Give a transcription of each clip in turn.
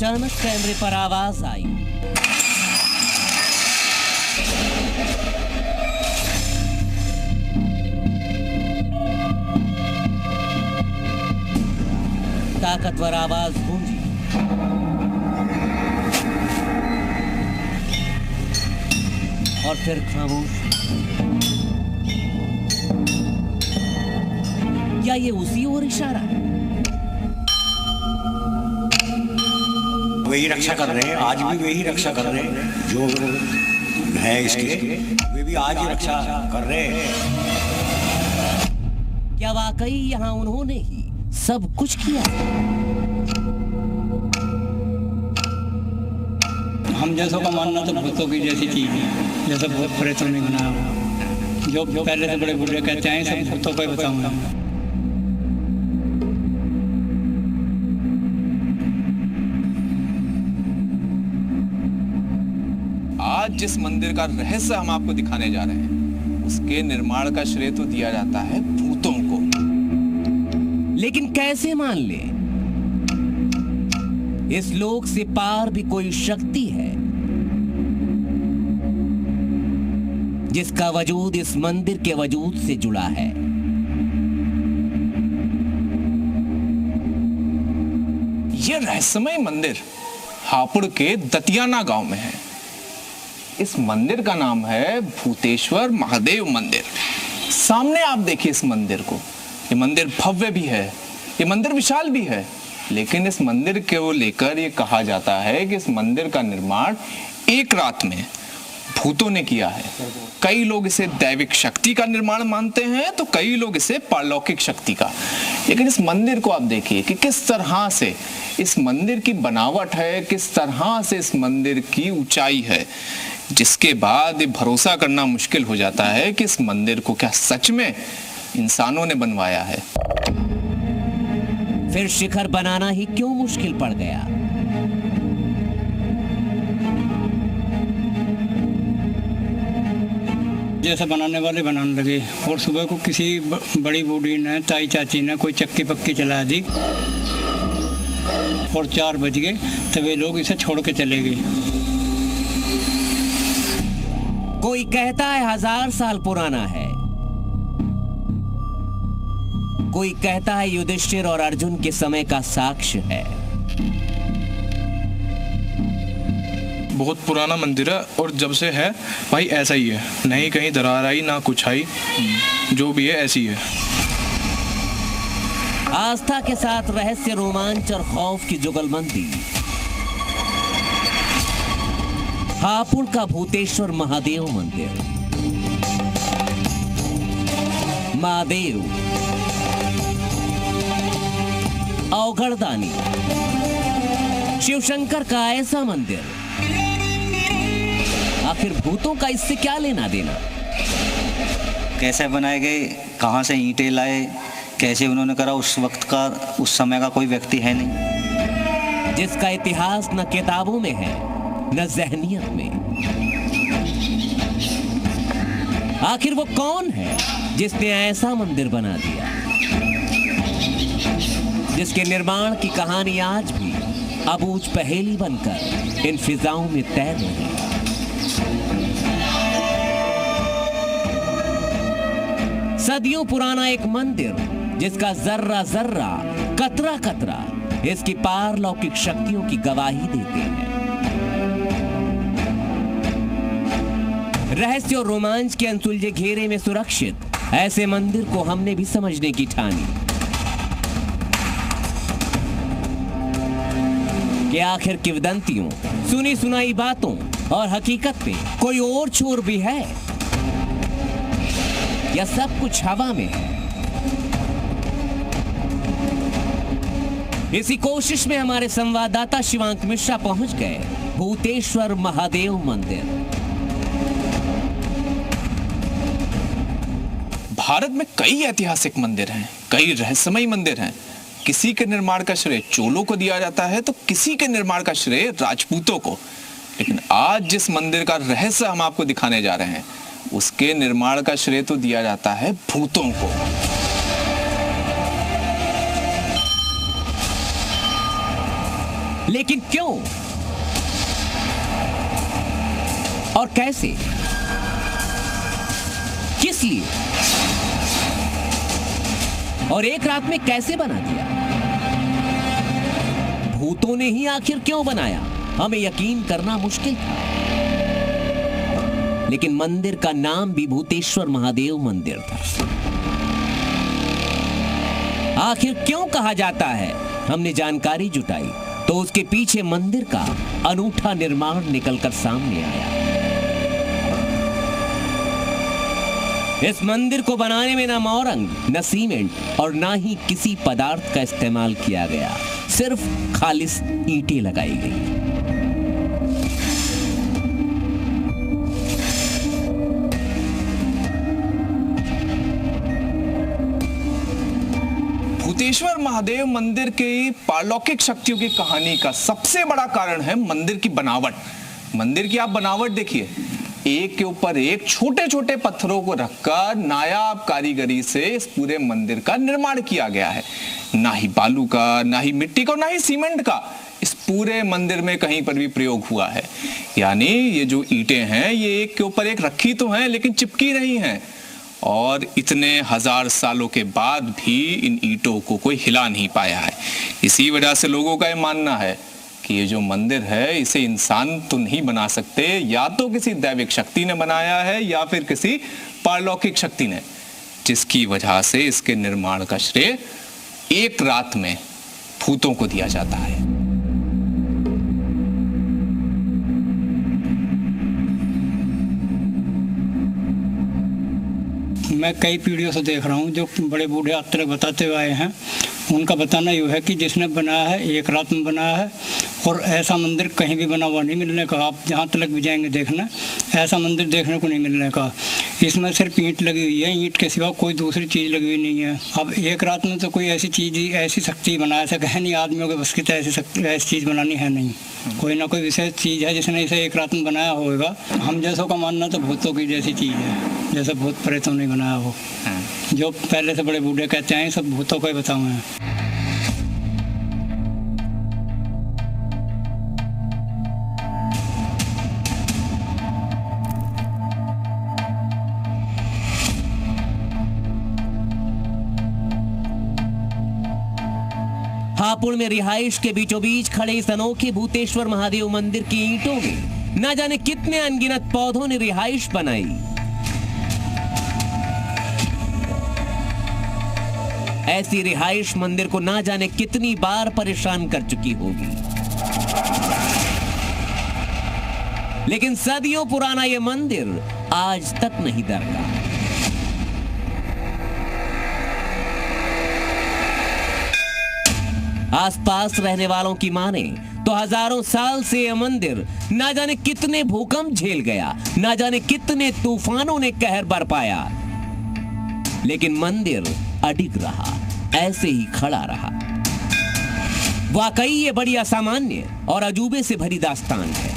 अचानक कैमरे पर आवाज आई। ताकतवर आवाज गूंजी। और फिर खामोश। क्या ये उसी ओर इशारा है? वही रक्षा कर रहे हैं, आज भी वही रक्षा कर रहे हैं। जो है इसके वे भी आज ही रक्षा कर रहे हैं। क्या वाकई यहाँ उन्होंने ही सब कुछ किया? हम जैसों का मानना तो भूतों की जैसी चीज है, जैसे भूत प्रेतों ने बनाया। जो पहले से बड़े बुढ़े कहते हैं सब भूतों का ही बताऊंगा। आज जिस मंदिर का रहस्य हम आपको दिखाने जा रहे हैं, उसके निर्माण का श्रेय तो दिया जाता है भूतों को। लेकिन कैसे मान ले? इस लोक से पार भी कोई शक्ति है जिसका वजूद इस मंदिर के वजूद से जुड़ा है। यह रहस्यमय मंदिर हापुड़ के दतियाना गांव में है। इस मंदिर का नाम है भूतेश्वर महादेव मंदिर। सामने आप देखिए इस मंदिर को। ये मंदिर भव्य भी है, ये मंदिर विशाल भी है, लेकिन इस मंदिर को लेकर ये कहा जाता है कि इस मंदिर का निर्माण एक रात में भूतों ने किया है। कई लोग इसे दैविक शक्ति का निर्माण मानते हैं तो कई लोग इसे पारलौकिक शक्ति का। लेकिन इस मंदिर को आप देखिए कि किस तरह से इस मंदिर की बनावट है, किस तरह से इस मंदिर की ऊंचाई है, जिसके बाद ये भरोसा करना मुश्किल हो जाता है कि इस मंदिर को क्या सच में इंसानों ने बनवाया है। फिर शिखर बनाना ही क्यों मुश्किल पड़ गया? जैसा बनाने वाले बनाने लगे और सुबह को किसी बड़ी बूढ़ी ने, ताई चाची ने कोई चक्की पक्की चला दी और 4 बज गए तब वे लोग इसे छोड़ के चले गए। कोई कहता है 1000 साल पुराना है, कोई कहता है युधिष्ठिर और अर्जुन के समय का साक्ष्य है। बहुत पुराना मंदिर है और जब से है भाई ऐसा ही है, नहीं कहीं दरार आई ना कुछ आई, जो भी है ऐसी है। आस्था के साथ रहस्य, रोमांच और खौफ की जुगलबंदी। हापुड़ का भूतेश्वर महादेव मंदिर। महादेव अवघड़दानी, शिवशंकर का ऐसा मंदिर, आखिर भूतों का इससे क्या लेना देना? कैसे बनाए गए, कहां से ईंटें लाए, कैसे उन्होंने करा, उस वक्त का, उस समय का कोई व्यक्ति है नहीं जिसका इतिहास न किताबों में है न ज़हनियत में। आखिर वो कौन है जिसने ऐसा मंदिर बना दिया, जिसके निर्माण की कहानी आज भी अबूझ पहेली बनकर इन फिजाओं में तैर रही है। सदियों पुराना एक मंदिर जिसका जर्रा जर्रा, कतरा कतरा इसकी पारलौकिक शक्तियों की गवाही देते हैं। रहस्य और रोमांच के अनसुलझे घेरे में सुरक्षित ऐसे मंदिर को हमने भी समझने की ठानी कि आखिर किंवदंतियों, सुनी सुनाई बातों और हकीकत में कोई और छोर भी है या सब कुछ हवा में है। इसी कोशिश में हमारे संवाददाता शिवांक मिश्रा पहुंच गए भूतेश्वर महादेव मंदिर। भारत में कई ऐतिहासिक मंदिर हैं, कई रहस्यमयी मंदिर हैं। किसी के निर्माण का श्रेय चोलों को दिया जाता है तो किसी के निर्माण का श्रेय राजपूतों को। लेकिन आज जिस मंदिर का रहस्य हम आपको दिखाने जा रहे हैं, उसके निर्माण का श्रेय तो दिया जाता है भूतों को। लेकिन क्यों और कैसे, किस लिए और एक रात में कैसे बना दिया? भूतों ने ही आखिर क्यों बनाया, हमें यकीन करना मुश्किल था। लेकिन मंदिर का नाम भी भूतेश्वर महादेव मंदिर था। आखिर क्यों कहा जाता है, हमने जानकारी जुटाई तो उसके पीछे मंदिर का अनूठा निर्माण निकलकर सामने आया। इस मंदिर को बनाने में ना मौरंग, न सीमेंट और ना ही किसी पदार्थ का इस्तेमाल किया गया, सिर्फ खालिस ईंटें लगाई गई। भूतेश्वर महादेव मंदिर की पारलौकिक शक्तियों की कहानी का सबसे बड़ा कारण है मंदिर की बनावट। मंदिर की आप बनावट देखिए, एक के ऊपर एक छोटे छोटे पत्थरों को रखकर नायाब कारीगरी से इस पूरे मंदिर का निर्माण किया गया है। ना ही बालू का, ना ही मिट्टी का, ना ही सीमेंट का इस पूरे मंदिर में कहीं पर भी प्रयोग हुआ है। यानी ये जो ईंटें हैं ये एक के ऊपर एक रखी तो हैं लेकिन चिपकी नहीं हैं, और इतने हजार सालों के बाद भी इन ईंटों को कोई हिला नहीं पाया है। इसी वजह से लोगों का ये मानना है कि ये जो मंदिर है इसे इंसान तो नहीं बना सकते, या तो किसी दैविक शक्ति ने बनाया है या फिर किसी पारलौकिक शक्ति ने, जिसकी वजह से इसके निर्माण का श्रेय एक रात में भूतों को दिया जाता है। मैं कई पीढ़ियों से देख रहा हूँ, जो बड़े बूढ़े आज तक बताते हुए आए हैं, उनका बताना यह है कि जिसने बनाया है एक रात में बनाया है, और ऐसा मंदिर कहीं भी बना हुआ नहीं मिलने का। आप जहाँ तक भी जाएंगे देखना, ऐसा मंदिर देखने को नहीं मिलने का। इसमें सिर्फ ईंट लगी हुई है, ईंट के सिवा कोई दूसरी चीज़ लगी हुई नहीं है। अब एक रात में तो कोई ऐसी चीज़, ऐसी शक्ति बना सके है नहीं, आदमियों के बस की तो ऐसी चीज़ बनानी है नहीं। कोई ना कोई विशेष चीज़ है जिसने इसे एक रात में बनाया होगा। हम जैसों का मानना तो भूतों की जैसी चीज़ है, जैसे भूत प्रेतों ने बनाया हो। जो पहले से बड़े बूढ़े कहते हैं सब भूतों को ही बताऊँ मैं। हापुड़ में रिहाइश के बीचों बीच खड़े इस अनोखे भूतेश्वर महादेव मंदिर की ईंटों में न जाने कितने अनगिनत पौधों ने रिहाइश बनाई। ऐसी रिहाइश मंदिर को ना जाने कितनी बार परेशान कर चुकी होगी, लेकिन सदियों पुराना यह मंदिर आज तक नहीं दरका। आसपास रहने वालों की माने तो हजारों साल से यह मंदिर ना जाने कितने भूकंप झेल गया, ना जाने कितने तूफानों ने कहर बरपाया, लेकिन मंदिर अडिग रहा, ऐसे ही खड़ा रहा। वाकई ये बड़ी असामान्य और अजूबे से भरी दास्तान है।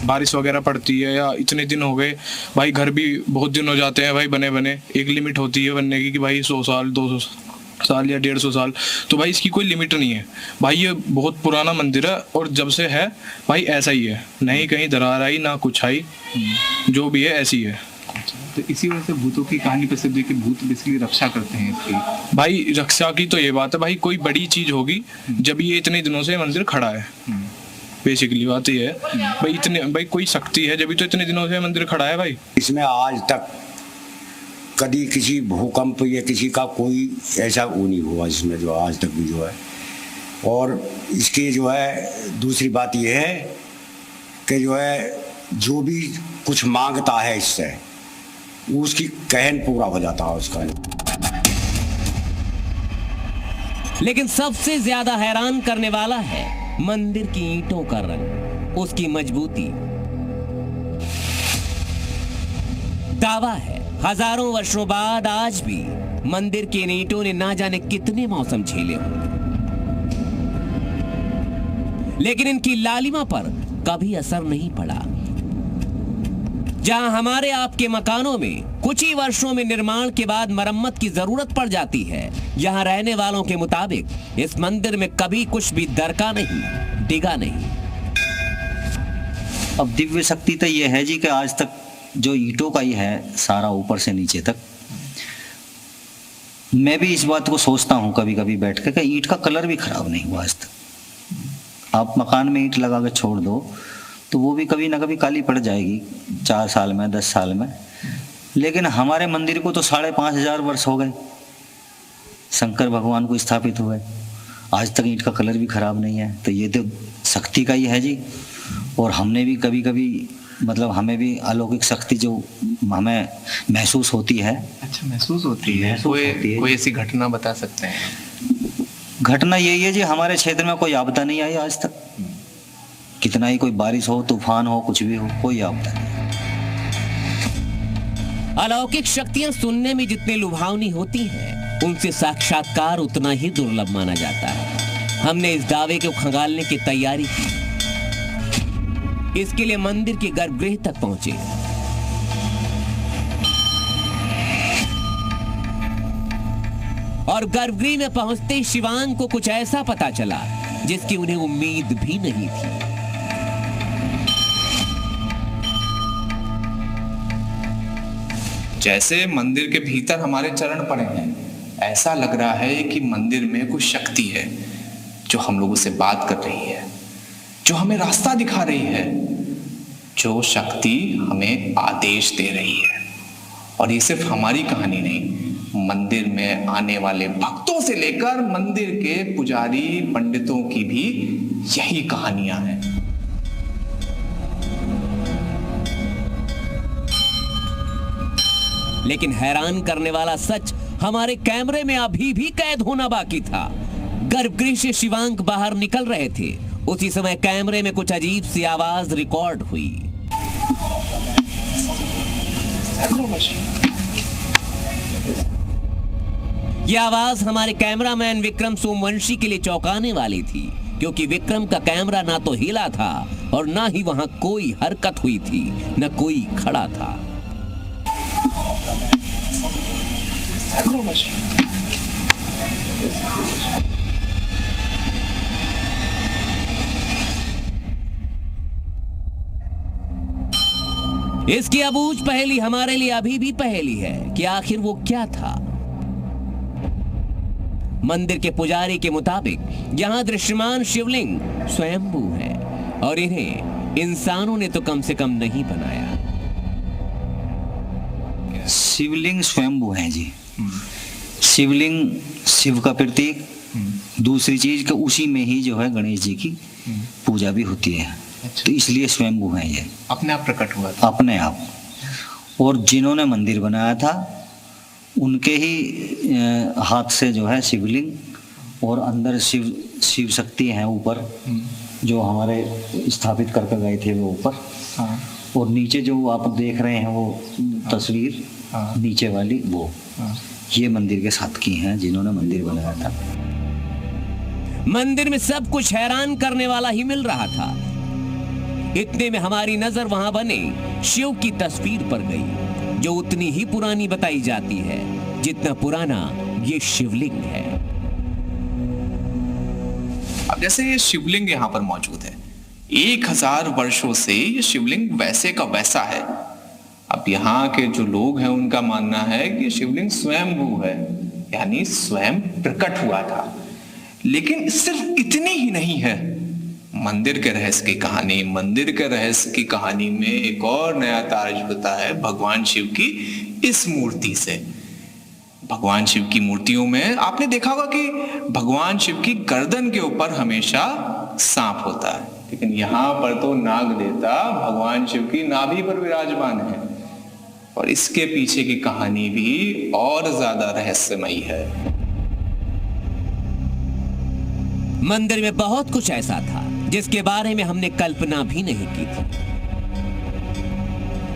बारिश वगैरह पड़ती है या इतने दिन हो गए भाई, घर भी बहुत दिन हो जाते हैं भाई बने बने, एक लिमिट होती है बनने की कि भाई 100 साल 200 साल या 150 साल, तो भाई इसकी कोई लिमिट नहीं है भाई। ये बहुत पुराना मंदिर है और जब से है भाई ऐसा ही है, नहीं कहीं दरार आई ना कुछ आई, जो भी है ऐसी है। तो इसी वजह से भूतों की कहानी प्रसिद्ध है कि भूत बेसिकली रक्षा करते हैं इसकी। भाई रक्षा की तो ये बात है भाई, कोई बड़ी चीज होगी जब ये इतने दिनों से मंदिर खड़ा है, बेसिकली बात ये है भाई। इतने भाई कोई शक्ति है जब तो इतने दिनों से मंदिर खड़ा है भाई। इसमें आज तक कभी किसी भूकंप या किसी का कोई ऐसा वो नहीं हुआ इसमें, जो आज तक भी जो है। और इसकी जो है दूसरी बात ये है कि जो है जो भी कुछ मांगता है इससे उसकी कहन पूरा हो जाता है उसका। लेकिन सबसे ज्यादा हैरान करने वाला है मंदिर की ईंटों का रंग, उसकी मजबूती। दावा है हजारों वर्षों बाद आज भी मंदिर की इन ईंटों ने ना जाने कितने मौसम झेले होंगे, लेकिन इनकी लालिमा पर कभी असर नहीं पड़ा। जहां हमारे आपके मकानों में कुछ ही वर्षों में निर्माण के बाद मरम्मत की जरूरत पड़ जाती है। यहाँ रहने वालों के मुताबिक इस मंदिर में कभी कुछ भी दरका नहीं, डिगा नहीं। अब दिव्य शक्ति तो ये है जी कि आज तक जो ईंटों का ही है सारा ऊपर से नीचे तक, मैं भी इस बात को सोचता हूँ कभी कभी बैठ कर कि ईंट का कलर भी खराब नहीं हुआ आज तक। आप मकान में ईंट लगा के छोड़ दो तो वो भी कभी ना कभी काली पड़ जाएगी, 4 साल में 10 साल में। लेकिन हमारे मंदिर को तो 5,500 वर्ष हो गए शंकर भगवान को स्थापित हुए, आज तक ईंट का कलर भी खराब नहीं है। तो ये तो शक्ति का ही है जी। और हमने भी कभी कभी मतलब हमें भी अलौकिक शक्ति जो हमें महसूस होती है। अच्छा, महसूस होती है। कोई ऐसी घटना बता सकते हैं? घटना यही है जी, हमारे क्षेत्र में कोई आपदा नहीं आई आज तक। कितना ही कोई बारिश हो, तूफान हो, कुछ भी हो, कोई आपदा नहीं। अलौकिक शक्तियां सुनने में जितनी लुभावनी होती हैं, उनसे साक्षात्कार उतना ही दुर्लभ माना जाता है। हमने इस दावे को खंगालने की तैयारी की। इसके लिए मंदिर के गर्भगृह तक पहुंचे। और गर्भगृह में पहुंचते ही शिवांग को कुछ ऐसा पता चला जिसकी उन्हें उम्मीद भी नहीं थी। जैसे मंदिर के भीतर हमारे चरण पड़े हैं, ऐसा लग रहा है कि मंदिर में कुछ शक्ति है जो हम लोगों से बात कर रही है, जो हमें रास्ता दिखा रही है, जो शक्ति हमें आदेश दे रही है। और ये सिर्फ हमारी कहानी नहीं, मंदिर में आने वाले भक्तों से लेकर मंदिर के पुजारी पंडितों की भी यही कहानियां हैं। लेकिन हैरान करने वाला सच हमारे कैमरे में अभी भी कैद होना बाकी था। गर्भगृह से शिवांक बाहर निकल रहे थे, उसी समय कैमरे में कुछ अजीब सी आवाज रिकॉर्ड हुई। यह आवाज हमारे कैमरामैन विक्रम सोमवंशी के लिए चौंकाने वाली थी, क्योंकि विक्रम का कैमरा ना तो हिला था और ना ही वहां कोई हरकत हुई थी, न कोई खड़ा था। इसकी अबूझ पहेली हमारे लिए अभी भी पहेली है कि आखिर वो क्या था। मंदिर के पुजारी के मुताबिक यहां दृश्यमान शिवलिंग स्वयंभू है और इन्हें इंसानों ने तो कम से कम नहीं बनाया। शिवलिंग स्वयंभू है जी। शिवलिंग शिव का प्रतीक। दूसरी चीज कि उसी में ही जो है गणेश जी की पूजा भी होती है। अच्छा। तो इसलिए स्वयंभू है ये, अपने आप प्रकट हुआ था। अपने आप। और जिन्होंने मंदिर बनाया था उनके ही हाथ से जो है शिवलिंग और अंदर शिव शक्ति है ऊपर, जो हमारे स्थापित करके गए थे वो ऊपर। हाँ। और नीचे जो आप देख रहे हैं वो तस्वीर, हाँ। नीचे वाली वो, हाँ। ये मंदिर के साथ की हैं जिन्होंने मंदिर बनाया था। मंदिर में सब कुछ हैरान करने वाला ही मिल रहा था। इतने में हमारी नजर वहां बने शिव की तस्वीर पर गई, जो उतनी ही पुरानी बताई जाती है जितना पुराना ये शिवलिंग है। अब जैसे ये शिवलिंग यहाँ पर मौजूद है, 1000 वर्षों से ये शिवलिंग वैसे का वैसा है। अब यहाँ के जो लोग हैं उनका मानना है कि शिवलिंग स्वयंभू है, यानी स्वयं प्रकट हुआ था। लेकिन सिर्फ इतनी ही नहीं है। मंदिर के रहस्य की कहानी में एक और नया तार जुड़ता है भगवान शिव की इस मूर्ति से। भगवान शिव की मूर्तियों में आपने देखा होगा कि भगवान शिव की गर्दन के ऊपर हमेशा सांप होता है, लेकिन यहाँ पर तो नाग देवता भगवान शिव की नाभि पर विराजमान है। और इसके पीछे की कहानी भी और ज्यादा रहस्यमयी है। मंदिर में बहुत कुछ ऐसा था जिसके बारे में हमने कल्पना भी नहीं की थी,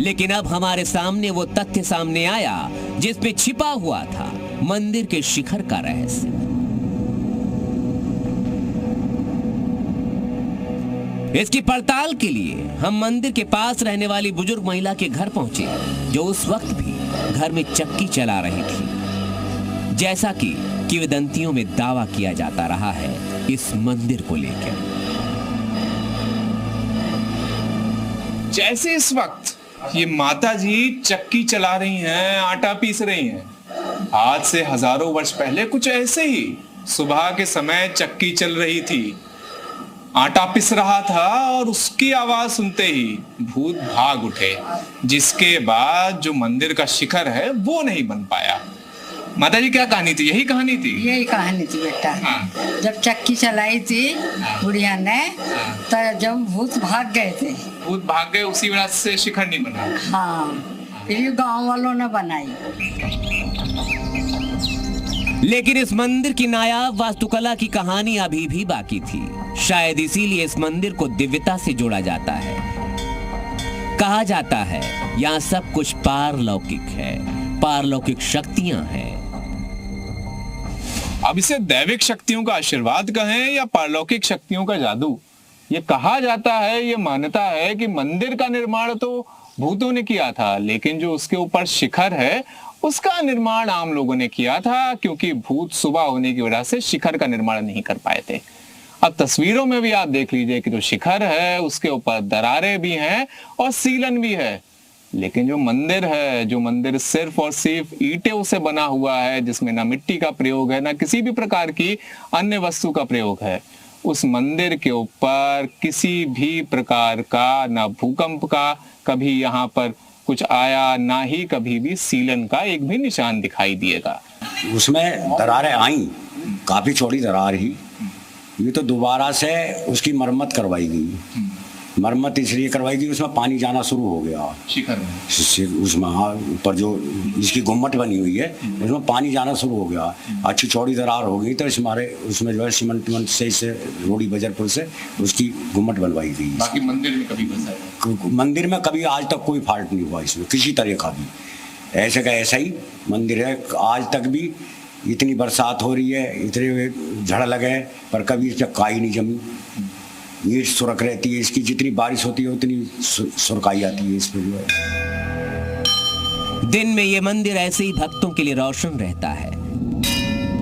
लेकिन अब हमारे सामने वो तथ्य सामने आया जिसमें छिपा हुआ था मंदिर के शिखर का रहस्य। इसकी पड़ताल के लिए हम मंदिर के पास रहने वाली बुजुर्ग महिला के घर पहुंचे, जो उस वक्त भी घर में चक्की चला रही थी, जैसा कि किंवदंतियों में दावा किया जाता रहा है इस मंदिर को लेकर। जैसे इस वक्त ये माता जी चक्की चला रही हैं, आटा पीस रही हैं, आज से हजारों वर्ष पहले कुछ ऐसे ही सुबह के समय चक्की चल रही थी, आटा पिस रहा था और उसकी आवाज सुनते ही भूत भाग उठे, जिसके बाद जो मंदिर का शिखर है वो नहीं बन पाया। माता जी क्या कहानी थी? यही कहानी थी? यही कहानी थी बेटा। जब चक्की चलाई थी बुढ़िया ने, तो जब भूत भाग गए थे। भूत भाग गए, उसी वजह से शिखर नहीं बना। हाँ, फिर गांव वालों ने बनाई। लेकिन इस मंदिर की नायाब वास्तुकला की कहानी अभी भी बाकी थी। शायद इसीलिए इस मंदिर को दिव्यता से जोड़ा जाता है। कहा जाता है यहाँ सब कुछ पारलौकिक है, पारलौकिक शक्तियां हैं। अब इसे दैविक शक्तियों का आशीर्वाद कहें या पारलौकिक शक्तियों का जादू, ये कहा जाता है, ये मान्यता है कि मंदिर का निर्माण तो भूतों ने किया था, लेकिन जो उसके ऊपर शिखर है उसका निर्माण आम लोगों ने किया था, क्योंकि भूत सुबह होने की वजह से शिखर का निर्माण नहीं कर पाए थे। अब तस्वीरों में भी आप देख लीजिए कि जो शिखर है उसके ऊपर दरारें भी हैं और सीलन भी है, लेकिन जो मंदिर है, जो मंदिर सिर्फ और सिर्फ ईंटों से बना हुआ है, जिसमें ना मिट्टी का प्रयोग है ना किसी भी प्रकार की अन्य वस्तु का प्रयोग है, उस मंदिर के ऊपर किसी भी प्रकार का ना भूकंप का कभी यहाँ पर कुछ आया, ना ही कभी भी सीलन का एक भी निशान दिखाई दिएगा। उसमें दरारें आई, काफी चौड़ी दरार ही, ये तो दोबारा से उसकी मरम्मत करवाई गई। मरम्मत इसलिए करवाई गई, उसमें पानी जाना शुरू हो गया शिखर में, उसमें ऊपर जो इसकी गुम्मट बनी हुई है उसमें पानी जाना शुरू हो गया। अच्छी चौड़ी दरार हो गई तो उसमें जो है सीमेंट से रोड़ी बजरपुर से उसकी गुम्मट बनवाई गई। बाकी मंदिर में कभी बसा, मंदिर में कभी आज तक कोई फॉल्ट नहीं हुआ इसमें किसी तरह का भी। ऐसे का ऐसा ही मंदिर है, आज तक भी इतनी बरसात हो रही है, इतने झड़ लगे पर कभी इस पर काई नहीं जमी, ईंट सुरख रहती है इसकी, जितनी बारिश होती है उतनी सुरकाई आती है इसमें जो है। दिन में ये मंदिर ऐसे ही भक्तों के लिए रोशन रहता है,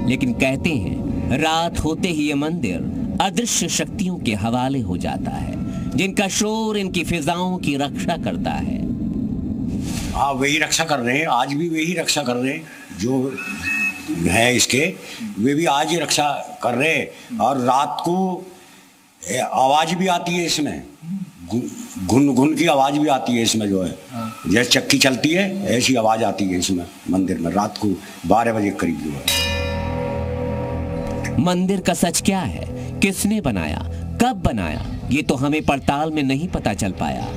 लेकिन कहते हैं रात होते ही ये मंदिर अदृश्य शक्तियों के हवाले हो जाता है, जिनका शोर इनकी फिजाओं की रक्षा करता है। हाँ, वही रक्षा कर रहे हैं, आज भी वही रक्षा कर रहे हैं, जो है इसके वे भी आज ही रक्षा कर रहे हैं। और रात को आवाज भी आती है इसमें, घुन घुन की आवाज भी आती है इसमें जो है, जैसे चक्की चलती है ऐसी आवाज आती है इसमें मंदिर में रात को 12 बजे करीब जो है। मंदिर का सच क्या है, किसने बनाया, कब बनाया, ये तो हमें पड़ताल में नहीं पता चल पाया।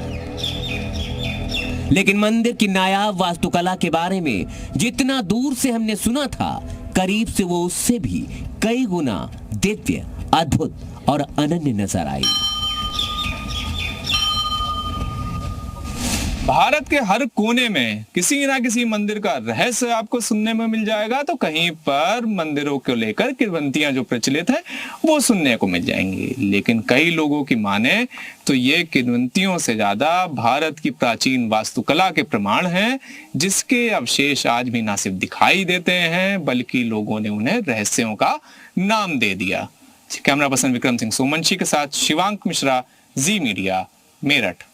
लेकिन मंदिर की नायाब वास्तुकला के बारे में जितना दूर से हमने सुना था, करीब से वो उससे भी कई गुना दिव्य, अद्भुत और अनन्य नजर आई। भारत के हर कोने में किसी ना किसी मंदिर का रहस्य आपको सुनने में मिल जाएगा, तो कहीं पर मंदिरों को लेकर किंवदंतियां जो प्रचलित है वो सुनने को मिल जाएंगी। लेकिन कई लोगों की माने तो ये किंवदंतियों से ज्यादा भारत की प्राचीन वास्तुकला के प्रमाण हैं, जिसके अवशेष आज भी ना सिर्फ दिखाई देते हैं बल्कि लोगों ने उन्हें रहस्यों का नाम दे दिया। कैमरा पर्सन विक्रम सिंह सोमवंशी के साथ शिवांक मिश्रा, जी मीडिया, मेरठ।